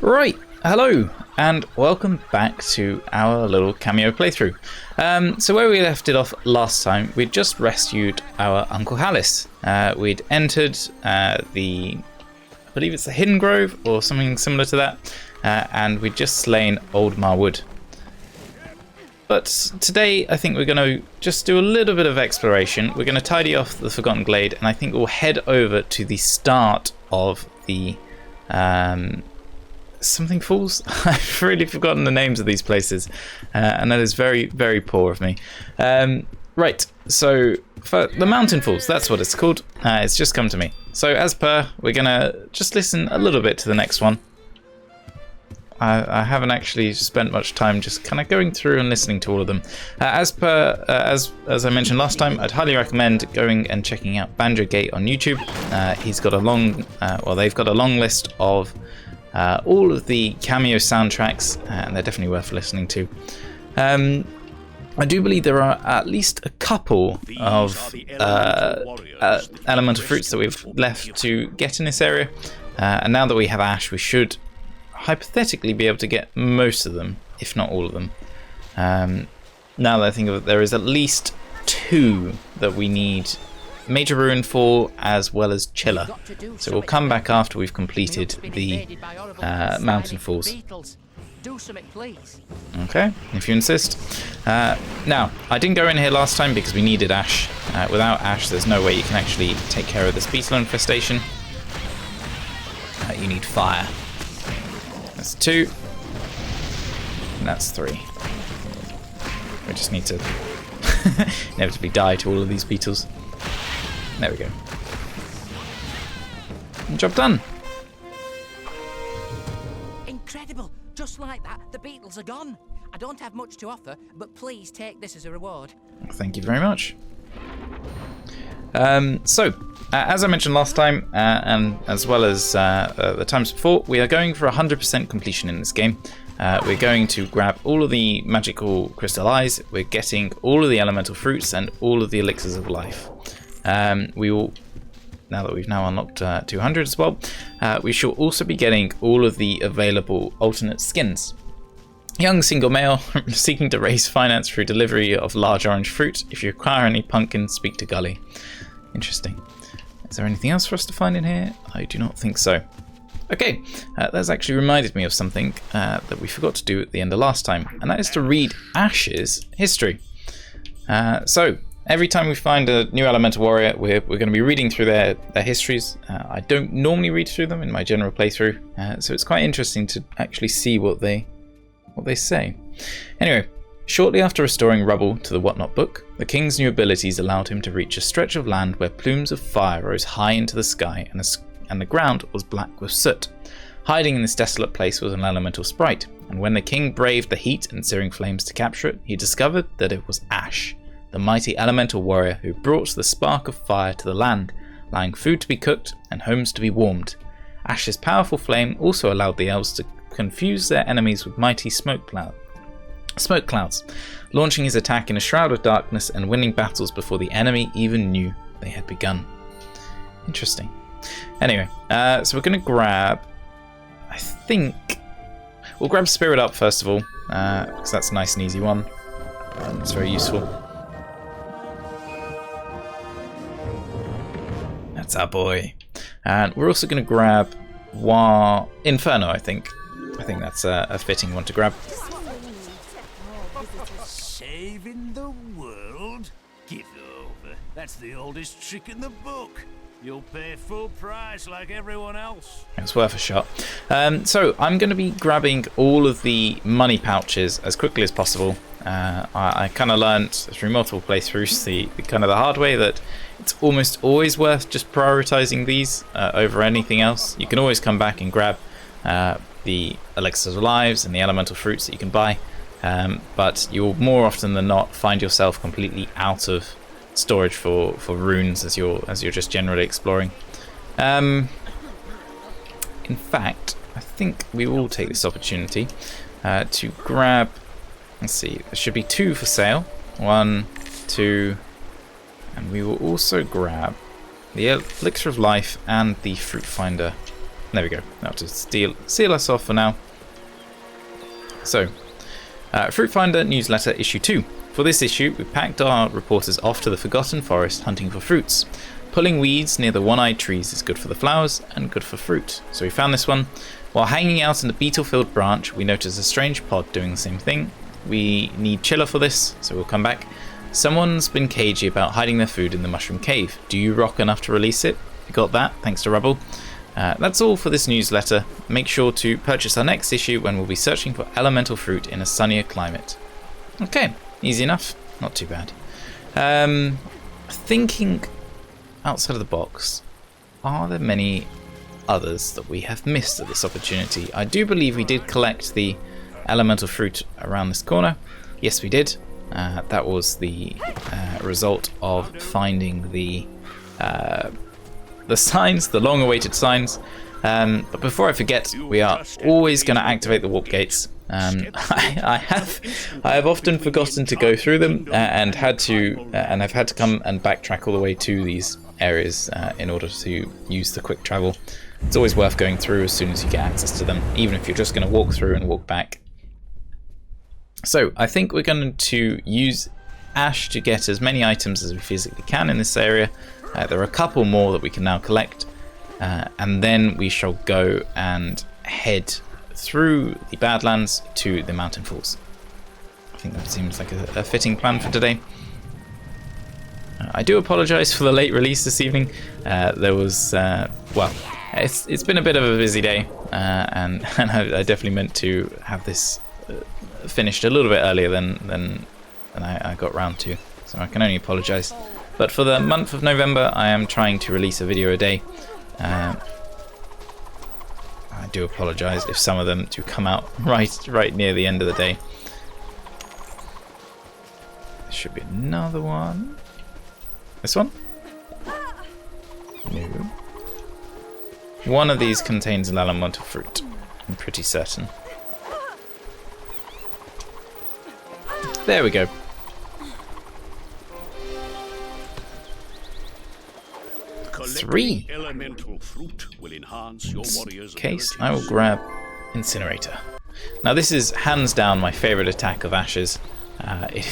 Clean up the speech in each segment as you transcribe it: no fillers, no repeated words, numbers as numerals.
Right, hello, and welcome back to our little Kameo playthrough. So where we left it off last time, we'd just rescued our Uncle Hallis. We'd entered I believe it's the Hidden Grove, or something similar to that, and we'd just slain Old Marwood. But today, I think we're going to just do a little bit of exploration. We're going to tidy off the Forgotten Glade, and I think we'll head over to the start of the something falls. I've really forgotten the names of these places, and that is very, very poor of me. Right, so for the Mountain Falls, that's what it's called. It's just come to me. So as per, we're gonna just listen a little bit to the next one. I haven't actually spent much time just kind of going through and listening to all of them. As I mentioned last time, I'd highly recommend going and checking out Banjo Gate on YouTube. He's got a long, they've got a long list of all of the Kameo soundtracks, and they're definitely worth listening to. I do believe there are at least a couple of elemental fruits that we've left to get in this area, and now that we have Ash, we should hypothetically be able to get most of them, if not all of them. Now that I think of it, there is at least 2 that we need Major Ruin for, as well as Chiller. So we'll come back after we've completed the Mountain Falls. Okay, if you insist. Now, I didn't go in here last time because we needed Ash. Without Ash, there's no way you can actually take care of this beetle infestation. You need fire. That's 2. And that's 3. We just need to inevitably die to all of these beetles. There we go. Job done. Incredible! Just like that, the beetles are gone. I don't have much to offer, but please take this as a reward. Thank you very much. As I mentioned last time, and as well as the times before, we are going for 100% completion in this game. We're going to grab all of the magical crystal eyes, we're getting all of the elemental fruits, and all of the elixirs of life. We will, now that we've now unlocked 200 as well, we shall also be getting all of the available alternate skins. Young single male seeking to raise finance through delivery of large orange fruit. If you acquire any pumpkins, speak to Gully. Interesting. Is there anything else for us to find in here? I do not think so. Okay, that's actually reminded me of something that we forgot to do at the end of last time, and that is to read Ash's history. So every time we find a new elemental warrior, we're going to be reading through their histories. I don't normally read through them in my general playthrough, so it's quite interesting to actually see what they say. Anyway, shortly after restoring rubble to the Whatnot book, the king's new abilities allowed him to reach a stretch of land where plumes of fire rose high into the sky and the ground was black with soot. Hiding in this desolate place was an elemental sprite, and when the king braved the heat and searing flames to capture it, he discovered that it was Ash, the mighty elemental warrior who brought the spark of fire to the land, allowing food to be cooked and homes to be warmed. Ash's powerful flame also allowed the elves to confuse their enemies with mighty smoke clouds, launching his attack in a shroud of darkness and winning battles before the enemy even knew they had begun. Interesting. Anyway, so we're going to grab, I think, we'll grab Spirit Up first of all, because that's a nice and easy one. It's very useful. That's our boy. And we're also going to grab Inferno, I think. I think that's a fitting one to grab. Saving the world? Give over. That's the oldest trick in the book. You'll pay full price like everyone else. It's worth a shot. So I'm going to be grabbing all of the money pouches as quickly as possible. I kind of learned through multiple playthroughs the kind of the hard way that it's almost always worth just prioritizing these over anything else. You can always come back and grab the elixirs of lives and the elemental fruits that you can buy, but you'll more often than not find yourself completely out of storage for runes as you're just generally exploring. In fact, I think we will take this opportunity to grab, let's see, there should be 2 for sale, 1, 2, and we will also grab the elixir of life and the fruit finder There we go. That'll just seal us off for now. So, Fruit Finder Newsletter Issue 2. For this issue, we packed our reporters off to the Forgotten Forest hunting for fruits. Pulling weeds near the one-eyed trees is good for the flowers and good for fruit. So we found this one. While hanging out in the beetle-filled branch, we noticed a strange pod doing the same thing. We need Chiller for this, so we'll come back. Someone's been cagey about hiding their food in the mushroom cave. Do you rock enough to release it? We got that, thanks to Rubble. That's all for this newsletter. Make sure to purchase our next issue when we'll be searching for elemental fruit in a sunnier climate. Okay, easy enough. Not too bad. Thinking outside of the box, are there many others that we have missed at this opportunity? I do believe we did collect the elemental fruit around this corner. Yes, we did. That was the result of finding the signs, the long-awaited signs. But before I forget, we are always going to activate the warp gates. I have often forgotten to go through them and I've had to come and backtrack all the way to these areas in order to use the quick travel. It's always worth going through as soon as you get access to them, even if you're just going to walk through and walk back. So I think we're going to use Ash to get as many items as we physically can in this area. There are a couple more that we can now collect, and then we shall go and head through the Badlands to the Mountain Falls. I think that seems like a fitting plan for today. I do apologise for the late release this evening. There was, well, it's been a bit of a busy day, and I definitely meant to have this finished a little bit earlier than I got round to, so I can only apologise. But for the month of November, I am trying to release a video a day. I do apologise if some of them do come out right near the end of the day. There should be another one. This one? No. One of these contains an elemental fruit, I'm pretty certain. There we go. Three. Elemental fruit will enhance your warrior's Case, I will grab Incinerator. Now this is hands down my favourite attack of Ash's. It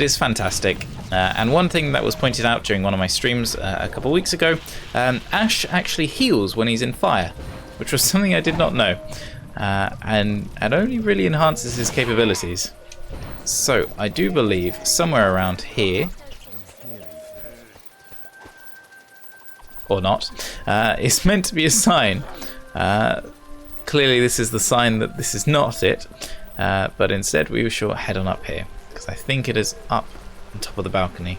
is fantastic. And one thing that was pointed out during one of my streams a couple of weeks ago, Ash actually heals when he's in fire, which was something I did not know. And only really enhances his capabilities. So I do believe somewhere around here, or not, is meant to be a sign. Clearly this is the sign that this is not it, but instead we shall head on up here, because I think it is up on top of the balcony.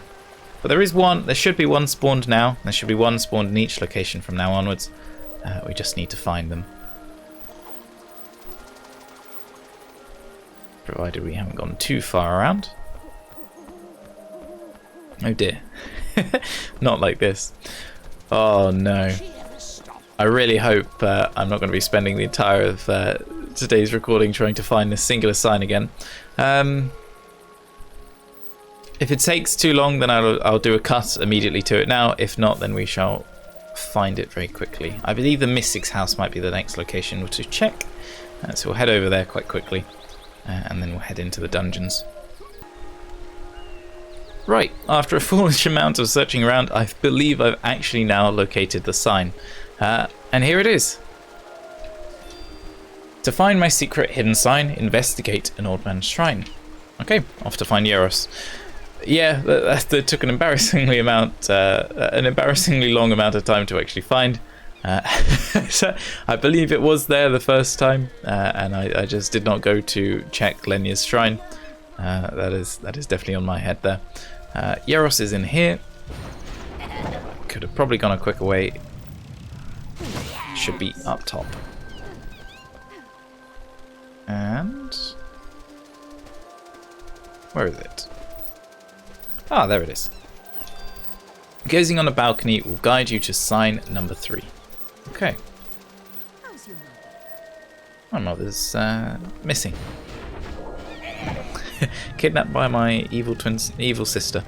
But there should be one spawned now. There should be one spawned in each location from now onwards. We just need to find them. Provided we haven't gone too far around. Oh dear. Not like this. Oh no. I really hope I'm not going to be spending the entire of today's recording trying to find this singular sign again. If it takes too long, then I'll do a cut immediately to it now. If not, then we shall find it very quickly. I believe the Mystic's house might be the next location to check. So we'll head over there quite quickly. And then we'll head into the dungeons. Right, after a foolish amount of searching around, I believe I've actually now located the sign. And here it is. To find my secret hidden sign, investigate an old man's shrine. Okay, off to find Yaros. Yeah, that took an embarrassingly long amount of time to actually find. So I believe it was there the first time, and I just did not go to check Lenya's shrine. That is definitely on my head there. Yaros is in here. Could have probably gone a quicker way. Should be up top. And where is it? Ah, there it is. Gazing on a balcony will guide you to sign number 3. Okay. My mother's missing. Kidnapped by my evil sister.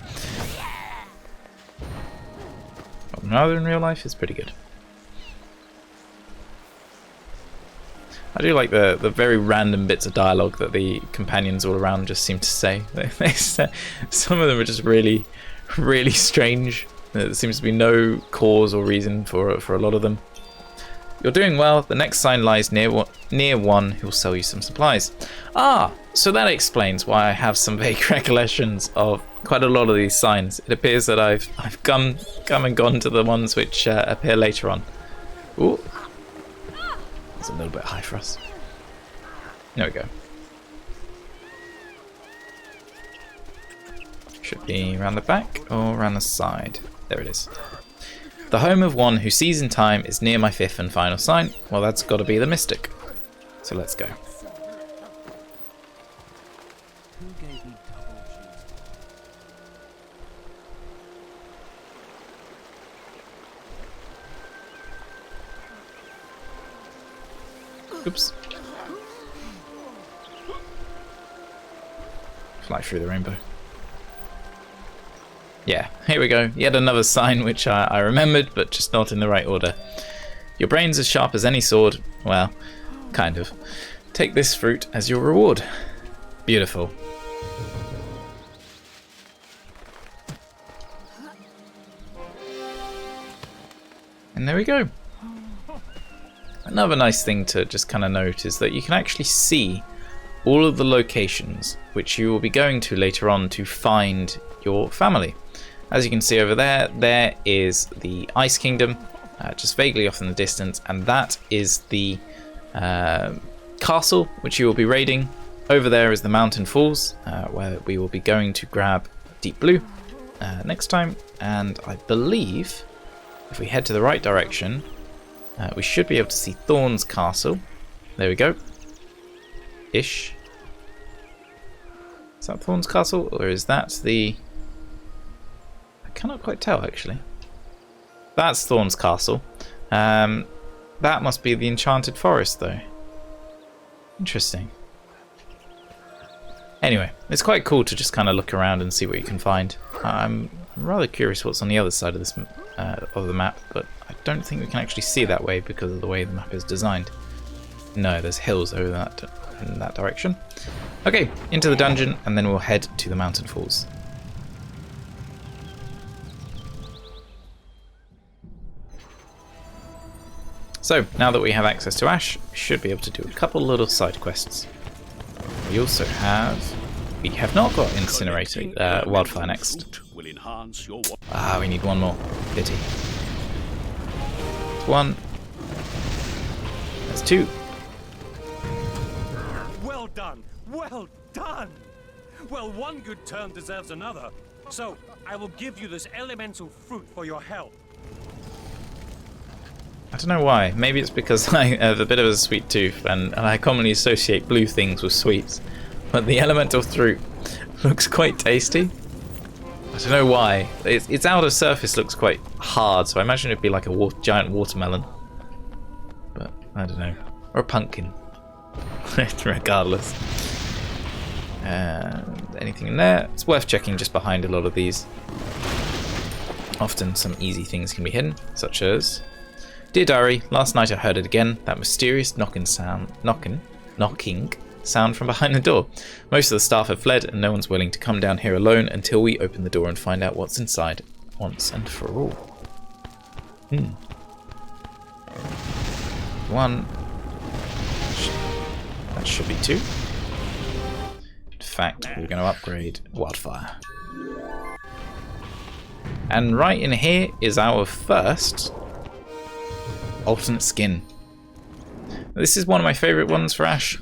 But my mother in real life is pretty good. I do like the very random bits of dialogue that the companions all around just seem to say. Some of them are just really, really strange. There seems to be no cause or reason for a lot of them. You're doing well. The next sign lies near one who will sell you some supplies. Ah, so that explains why I have some vague recollections of quite a lot of these signs. It appears that I've come and gone to the ones which appear later on. Ooh. It's a little bit high for us. There we go. Should be around the back or around the side. There it is. The home of one who sees in time is near my fifth and final sign. Well, that's got to be the mystic. So let's go. Oops. Fly through the rainbow. Yeah, here we go. Yet another sign which I remembered, but just not in the right order. Your brain's as sharp as any sword. Well, kind of. Take this fruit as your reward. Beautiful. And there we go. Another nice thing to just kind of note is that you can actually see all of the locations which you will be going to later on to find your family. As you can see over there, there is the Ice Kingdom, just vaguely off in the distance, and that is the castle which you will be raiding. Over there is the Mountain Falls, where we will be going to grab Deep Blue next time, and I believe if we head to the right direction, we should be able to see Thorn's Castle. There we go. Ish. Is that Thorn's Castle, or is that the... I cannot quite tell, actually. That's Thorn's Castle. That must be the Enchanted Forest, though. Interesting. Anyway, it's quite cool to just kind of look around and see what you can find. I'm rather curious what's on the other side of this of the map, but I don't think we can actually see that way because of the way the map is designed. No, there's hills over that in that direction. Okay, into the dungeon, and then we'll head to the Mountain Falls. So, now that we have access to Ash, we should be able to do a couple little side quests. We also have... We have not got Incinerator, Wildfire next. Ah, we need one more. Pity. That's one. That's two. Well done! Well done! Well, one good turn deserves another. So, I will give you this elemental fruit for your help. I don't know why. Maybe it's because I have a bit of a sweet tooth and I commonly associate blue things with sweets. But the elemental fruit looks quite tasty. I don't know why. Its outer surface looks quite hard, so I imagine it'd be like a giant watermelon. But I don't know. Or a pumpkin. Regardless. Anything in there? It's worth checking just behind a lot of these. Often some easy things can be hidden, such as... Dear Diary, last night I heard it again, that mysterious knocking sound from behind the door. Most of the staff have fled and no one's willing to come down here alone until we open the door and find out what's inside once and for all. One. That should be two. In fact, we're going to upgrade Wildfire. And right in here is our first alternate skin. This is one of my favourite ones for Ash.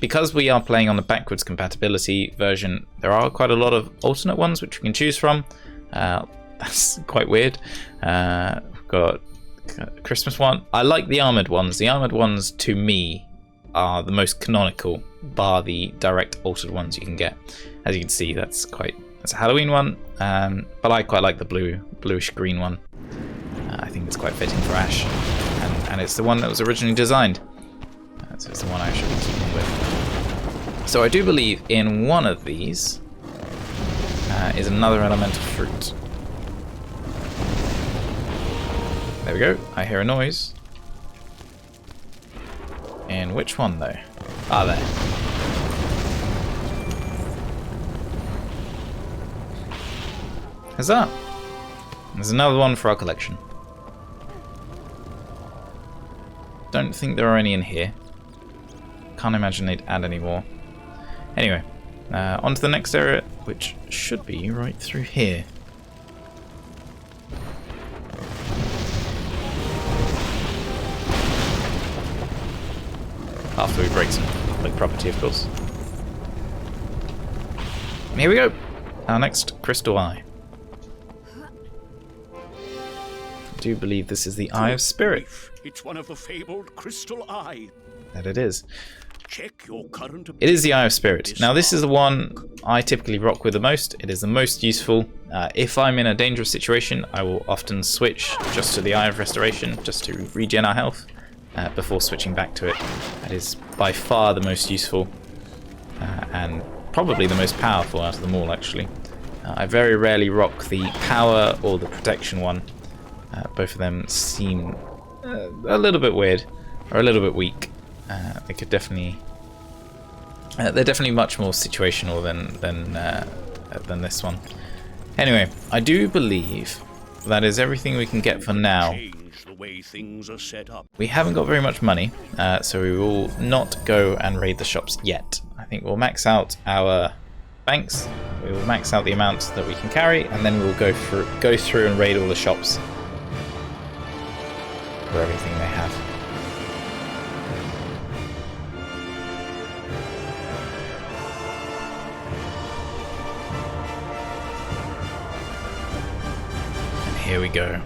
Because we are playing on the backwards compatibility version, there are quite a lot of alternate ones which we can choose from. That's quite weird. We've got a Christmas one. I like the armoured ones. The armoured ones, to me, are the most canonical, bar the direct altered ones you can get. As you can see, that's a Halloween one, but I quite like the bluish green one. I think it's quite fitting for Ash, and it's the one that was originally designed. So it's the one I should be keeping with. So I do believe in one of these is another elemental fruit. There we go. I hear a noise. In which one, though? Ah, there. Huzzah! There's another one for our collection. Don't think there are any in here. Can't imagine they'd add any more. Anyway, on to the next area, which should be right through here. After we break some public property, of course. And here we go! Our next crystal eye. I do believe this is the Eye of Spirit. It's one of the fabled crystal eyes. That it is. Check your current. It is the Eye of Spirit. Now this is the one I typically rock with the most. It is the most useful. If I'm in a dangerous situation, I will often switch just to the Eye of Restoration, just to regen our health, before switching back to it. That is by far the most useful, and probably the most powerful out of them all, actually. I very rarely rock the power or the protection one. Both of them seem a little bit weird, or a little bit weak. They could definitely... they're definitely much more situational than this one. Anyway, I do believe that is everything we can get for now. The way things are set up. We haven't got very much money, so we will not go and raid the shops yet. I think we'll max out our banks. We will max out the amounts that we can carry, and then we'll go through and raid all the shops for everything they have. And here we go.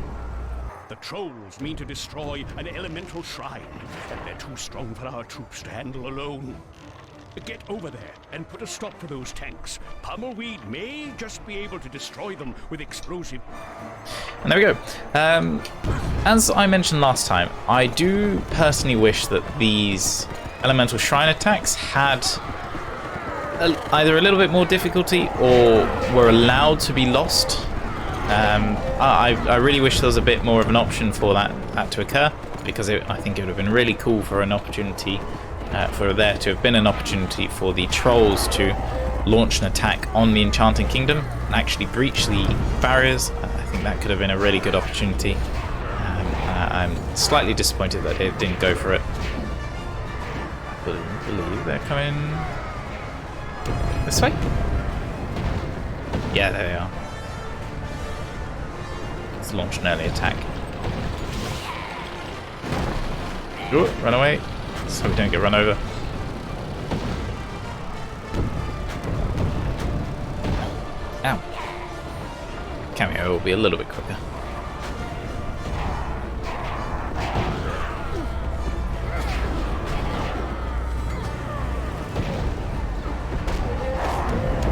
The trolls mean to destroy an elemental shrine, and they're too strong for our troops to handle alone. Get over there and put a stop to those tanks. Pummelweed may just be able to destroy them with explosive. And there we go. As I mentioned last time, I do personally wish that these elemental shrine attacks had either a little bit more difficulty or were allowed to be lost. I really wish there was a bit more of an option for that to occur, because I think it would have been really cool for an opportunity, for there to have been an opportunity for the trolls to launch an attack on the Enchanting Kingdom and actually breach the barriers. I think that could have been a really good opportunity. I'm slightly disappointed that it didn't go for it. I believe they're coming this way? Yeah, there they are. Let's launch an early attack. Ooh, run away, so we don't get run over. Ow. Kameo will be a little bit quicker.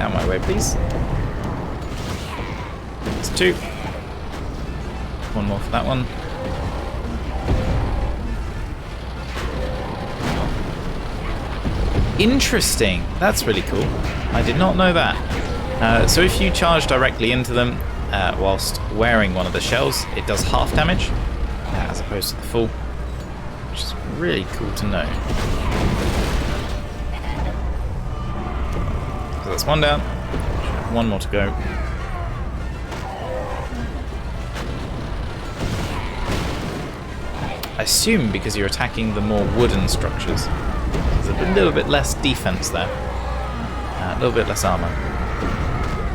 Out my way, please. That's two. One more for that one. Interesting. That's really cool. I did not know that. So if you charge directly into them whilst wearing one of the shells, it does half damage as opposed to the full, which is really cool to know. So that's one down. One more to go. I assume because you're attacking the more wooden structures, there's a little bit less defense there, a little bit less armor.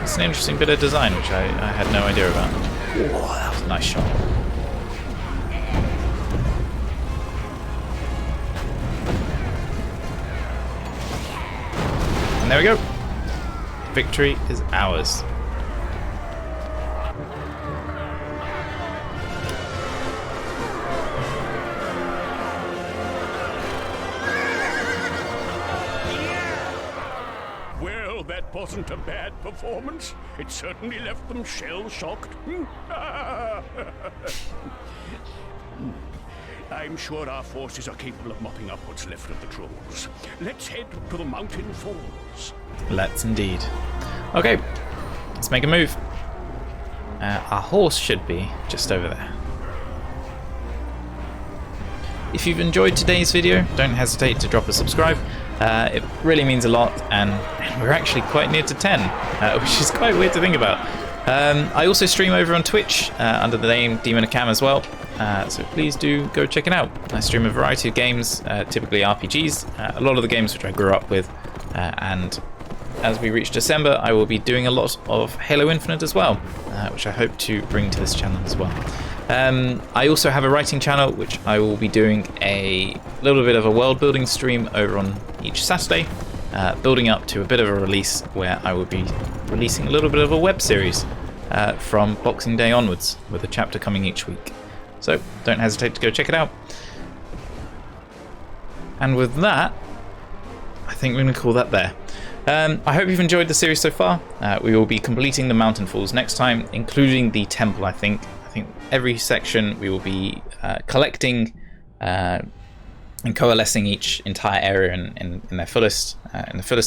It's an interesting bit of design which I had no idea about. Whoa, that was a nice shot. And there we go. Victory is ours. That wasn't a bad performance. It certainly left them shell-shocked. I'm sure our forces are capable of mopping up what's left of the trolls. Let's head to the mountain falls. Let's indeed. Okay, let's make a move. Our horse should be just over there. If you've enjoyed today's video, don't hesitate to drop a subscribe. It really means a lot, and we're actually quite near to 10, which is quite weird to think about. I also stream over on Twitch under the name Demonacam as well, so please do go check it out. I stream a variety of games, typically RPGs, a lot of the games which I grew up with, and as we reach December, I will be doing a lot of Halo Infinite as well, which I hope to bring to this channel as well. I also have a writing channel, which I will be doing a little bit of a world building stream over on each Saturday, building up to a bit of a release where I will be releasing a little bit of a web series from Boxing Day onwards, with a chapter coming each week. So don't hesitate to go check it out. And with that, I think we're going to call that there. I hope you've enjoyed the series so far. We will be completing the Mountain Falls next time, including the temple, I think. I think every section we will be collecting and coalescing each entire area in their fullest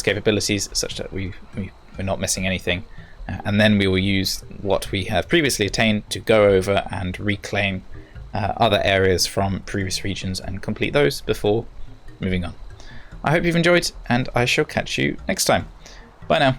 capabilities, such that we're not missing anything. And then we will use what we have previously attained to go over and reclaim other areas from previous regions and complete those before moving on. I hope you've enjoyed, and I shall catch you next time. Bye now.